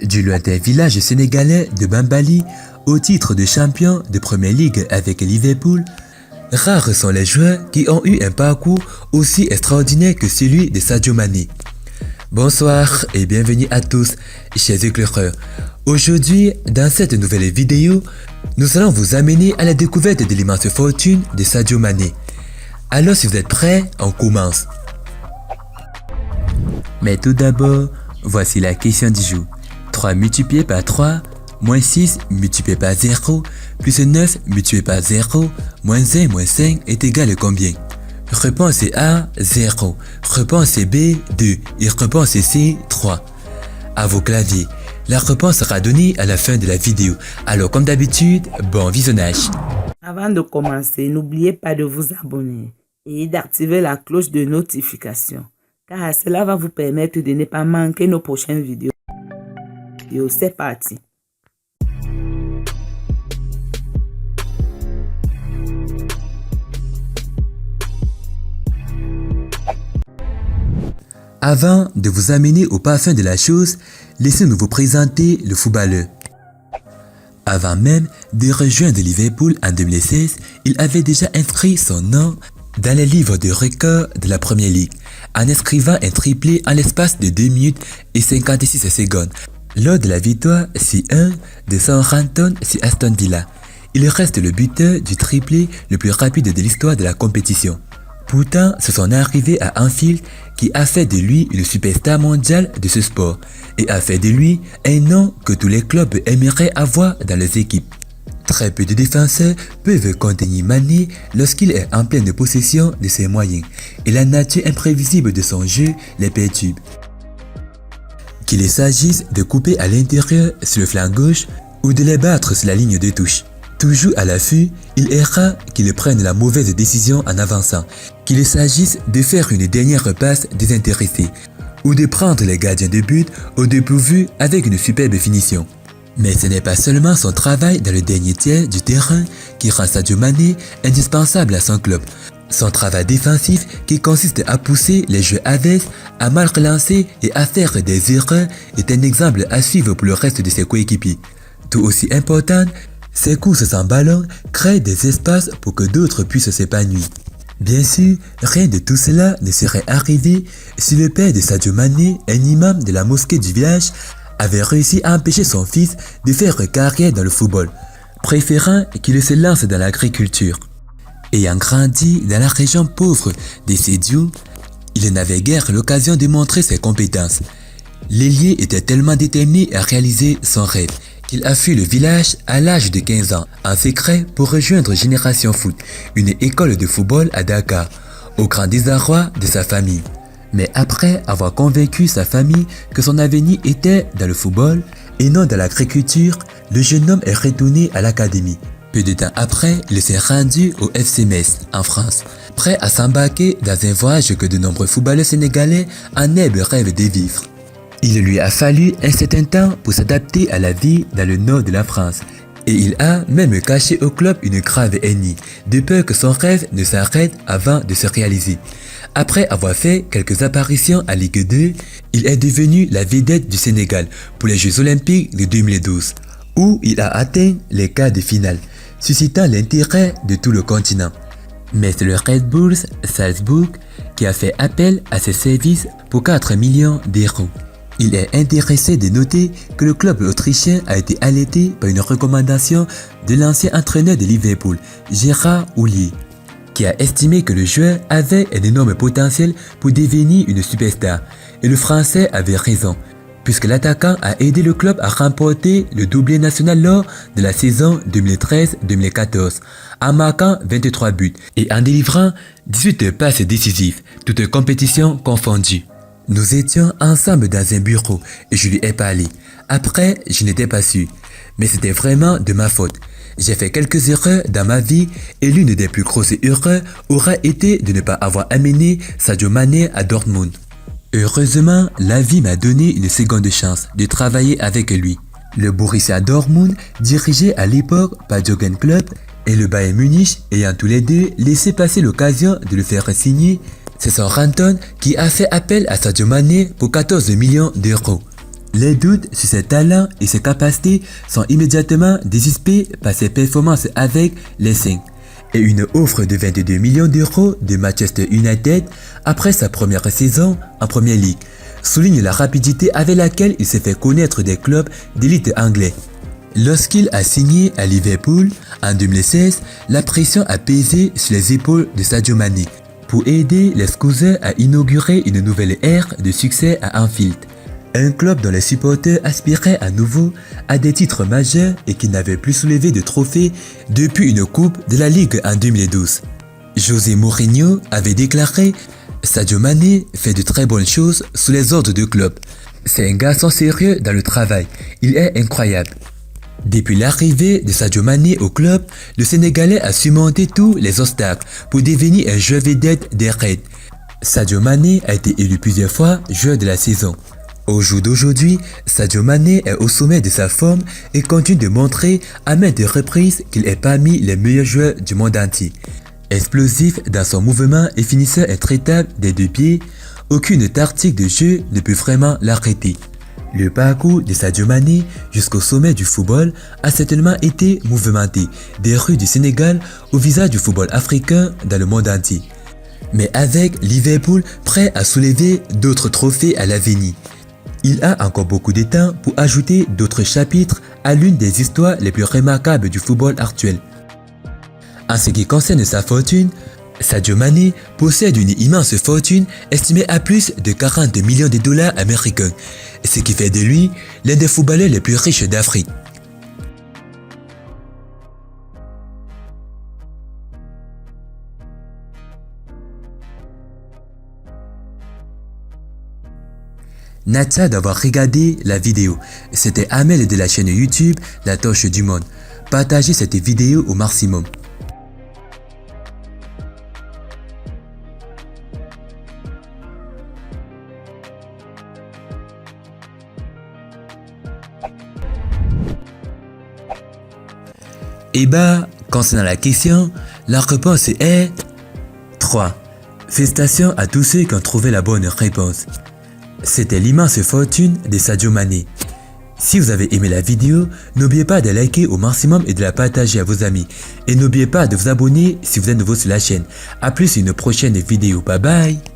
Du lointain village sénégalais de Bambali au titre de champion de Première Ligue avec Liverpool, rares sont les joueurs qui ont eu un parcours aussi extraordinaire que celui de Sadio Mané. Bonsoir et bienvenue à tous, chers éclaireurs. Aujourd'hui, dans cette nouvelle vidéo, nous allons vous amener à la découverte de l'immense fortune de Sadio Mané. Alors si vous êtes prêts, on commence. Mais tout d'abord, voici la question du jour. 3 multiplié par 3, moins 6 multiplié par 0, plus 9 multiplié par 0, moins 1 moins 5 est égal à combien? Réponse A, 0. Réponse B, 2. Et réponse C, 3. À vos claviers. La réponse sera donnée à la fin de la vidéo. Alors comme d'habitude, bon visionnage. Avant de commencer, n'oubliez pas de vous abonner et d'activer la cloche de notification, car cela va vous permettre de ne pas manquer nos prochaines vidéos. C'est parti. Avant de vous amener au parfum de la chose, laissez-nous vous présenter le footballeur. Avant même de rejoindre Liverpool en 2016, il avait déjà inscrit son nom dans les livres de records de la Première Ligue, en inscrivant un triplé en l'espace de 2 minutes et 56 secondes, lors de la victoire 6-1 de Southampton sur Aston Villa. Il reste le buteur du triplé le plus rapide de l'histoire de la compétition. Pourtant, c'est son arrivée à Anfield qui a fait de lui une superstar mondiale de ce sport et a fait de lui un nom que tous les clubs aimeraient avoir dans leurs équipes. Très peu de défenseurs peuvent contenir Mané lorsqu'il est en pleine possession de ses moyens et la nature imprévisible de son jeu les perturbe. Qu'il s'agisse de couper à l'intérieur sur le flanc gauche ou de les battre sur la ligne de touche. Toujours à l'affût, il est rare qu'il prenne la mauvaise décision en avançant, qu'il s'agisse de faire une dernière passe désintéressée ou de prendre les gardiens de but au dépourvu avec une superbe finition. Mais ce n'est pas seulement son travail dans le dernier tiers du terrain qui rend Sadio Mané indispensable à son club. Son travail défensif qui consiste à pousser les jeux adverses, à mal relancer et à faire des erreurs est un exemple à suivre pour le reste de ses coéquipiers. Tout aussi important, ses courses sans ballon créent des espaces pour que d'autres puissent s'épanouir. Bien sûr, rien de tout cela ne serait arrivé si le père de Sadio Mané, un imam de la mosquée du village, avait réussi à empêcher son fils de faire carrière dans le football, préférant qu'il se lance dans l'agriculture. Ayant grandi dans la région pauvre de Sédhiou, il n'avait guère l'occasion de montrer ses compétences. L'ailier était tellement déterminé à réaliser son rêve qu'il a fui le village à l'âge de 15 ans, en secret pour rejoindre Génération Foot, une école de football à Dakar, au grand désarroi de sa famille. Mais après avoir convaincu sa famille que son avenir était dans le football et non dans l'agriculture, le jeune homme est retourné à l'académie. Peu de temps après, il s'est rendu au FC Metz, en France, prêt à s'embarquer dans un voyage que de nombreux footballeurs sénégalais en herbe rêvent de vivre. Il lui a fallu un certain temps pour s'adapter à la vie dans le nord de la France, et il a même caché au club une grave ennemie, de peur que son rêve ne s'arrête avant de se réaliser. Après avoir fait quelques apparitions à Ligue 2, il est devenu la vedette du Sénégal pour les Jeux Olympiques de 2012, où il a atteint les quarts de finale, suscitant l'intérêt de tout le continent. Mais c'est le Red Bull Salzbourg qui a fait appel à ses services pour 4 millions d'euros. Il est intéressé de noter que le club autrichien a été alerté par une recommandation de l'ancien entraîneur de Liverpool, Gérard Houllier, qui a estimé que le joueur avait un énorme potentiel pour devenir une superstar. Et le Français avait raison, puisque l'attaquant a aidé le club à remporter le doublé national lors de la saison 2013-2014, en marquant 23 buts et en délivrant 18 passes décisives, toutes compétitions confondues. Nous étions ensemble dans un bureau et je lui ai parlé. Après, je n'étais pas sûr, mais c'était vraiment de ma faute. J'ai fait quelques erreurs dans ma vie et l'une des plus grosses erreurs aura été de ne pas avoir amené Sadio Mané à Dortmund. Heureusement, la vie m'a donné une seconde chance de travailler avec lui. Le Borussia Dortmund, dirigé à l'époque par Jürgen Klopp, et le Bayern Munich ayant tous les deux laissé passer l'occasion de le faire signer, c'est Southampton qui a fait appel à Sadio Mané pour 14 millions d'euros. Les doutes sur ses talents et ses capacités sont immédiatement dissipés par ses performances avec les Saints et une offre de 22 millions d'euros de Manchester United après sa première saison en Premier League souligne la rapidité avec laquelle il s'est fait connaître des clubs d'élite anglais. Lorsqu'il a signé à Liverpool en 2016, la pression a pesé sur les épaules de Sadio Mané pour aider les Scousers à inaugurer une nouvelle ère de succès à Anfield. Un club dont les supporters aspiraient à nouveau à des titres majeurs et qui n'avait plus soulevé de trophées depuis une coupe de la Ligue en 2012. José Mourinho avait déclaré « Sadio Mané fait de très bonnes choses sous les ordres du club. C'est un garçon sérieux dans le travail. Il est incroyable. » Depuis l'arrivée de Sadio Mané au club, le Sénégalais a surmonté tous les obstacles pour devenir un joueur vedette des Reds. Sadio Mané a été élu plusieurs fois joueur de la saison. Au jour d'aujourd'hui, Sadio Mané est au sommet de sa forme et continue de montrer à maintes reprises qu'il est parmi les meilleurs joueurs du monde entier. Explosif dans son mouvement et finisseur intraitable des deux pieds, aucune tactique de jeu ne peut vraiment l'arrêter. Le parcours de Sadio Mané jusqu'au sommet du football a certainement été mouvementé des rues du Sénégal au visage du football africain dans le monde entier. Mais avec Liverpool prêt à soulever d'autres trophées à l'avenir, il a encore beaucoup de temps pour ajouter d'autres chapitres à l'une des histoires les plus remarquables du football actuel. En ce qui concerne sa fortune, Sadio Mané possède une immense fortune estimée à plus de 40 millions de dollars américains, ce qui fait de lui l'un des footballeurs les plus riches d'Afrique. Merci d'avoir regardé la vidéo. C'était Amel de la chaîne YouTube La Torche du Monde. Partagez cette vidéo au maximum. Et concernant la question, la réponse est 3. Félicitations à tous ceux qui ont trouvé la bonne réponse. C'était l'immense fortune de Sadio Mané. Si vous avez aimé la vidéo, n'oubliez pas de liker au maximum et de la partager à vos amis. Et n'oubliez pas de vous abonner si vous êtes nouveau sur la chaîne. A plus une prochaine vidéo. Bye bye.